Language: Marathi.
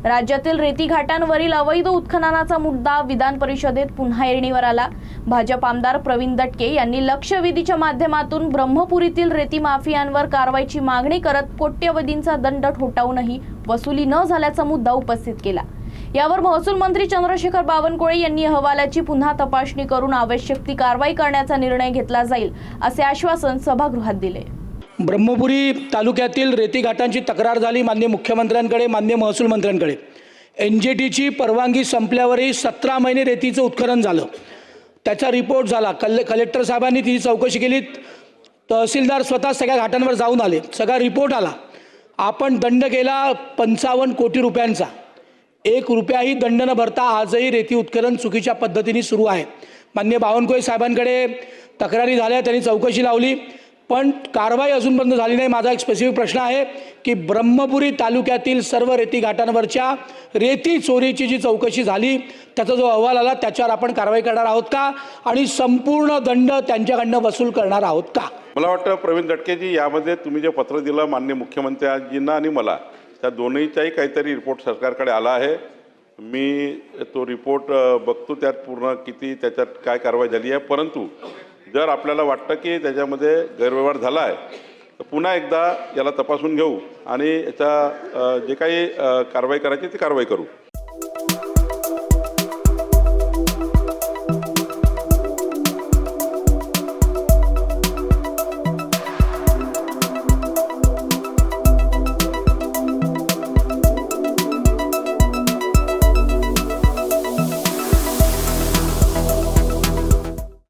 राज्यातील रेती घाटांवरील अवैध उत्खननाचा मुद्दा विधान परिषदेत पुन्हा ऐरणीवर आला। भाजप आमदार प्रवीण दटके यांनी लक्षवेधीच्या माध्यमातून ब्रह्मपुरीतील रेती माफियांवर कारवाईची मागणी करत कोट्यवधींचा दंड ठोठावूनही वसुली न झाल्याचा मुद्दा उपस्थित केला। यावर महसूल मंत्री चंद्रशेखर बावनकुळे यांनी अहवालाची पुन्हा तपासणी करून आवश्यक ती कारवाई करण्याचा निर्णय घेतला जाईल असे आश्वासन सभागृहात दिले। ब्रह्मपुरी तालुक्यातील रेती घाटांची तक्रार झाली माननीय मुख्यमंत्र्यांकडे, माननीय महसूल मंत्र्यांकडे। NGTची परवानगी संपल्यावरही 17 महिने रेतीचं उत्खनन झालं, त्याचा रिपोर्ट झाला। कलेक्टर साहेबांनी ती चौकशी केली, तहसीलदार स्वतः सगळ्या घाटांवर जाऊन आले, सगळा रिपोर्ट आला। आपण दंड केला 55 कोटी रुपयांचा, 1 रुपयाही दंड न भरता आजही रेती उत्खनन चुकीच्या पद्धतीने सुरू आहे। माननीय बावनकुळे साहेबांकडे तक्रारी झाल्या, त्यांनी चौकशी लावली, पण कारवाई अजूनपर्यंत झाली नाही। माझा एक स्पेसिफिक प्रश्न आहे की ब्रह्मपुरी तालुक्यातील सर्व रेती घाटांवरच्या रेती चोरीची जी चौकशी झाली, त्याचा जो अहवाल आला, त्याच्यावर आपण कारवाई करणार आहोत का आणि संपूर्ण दंड त्यांच्याकडनं वसूल करणार आहोत का? मला वाटतं प्रवीण दटकेजी, यामध्ये तुम्ही जे पत्र दिलं माननीय मुख्यमंत्र्यांजींना आणि मला, त्या दोन्हीचाही काहीतरी रिपोर्ट सरकारकडे आला आहे। मी तो रिपोर्ट बघतो, त्यात पूर्ण किती त्याच्यात काय कारवाई झाली आहे। परंतु जर आपल्याला वाटतं की त्याच्यामध्ये गैरव्यवहार झाला आहे तर पुन्हा एकदा याला तपासून घेऊ आणि याचा जे काही कारवाई करायची ती कारवाई करू।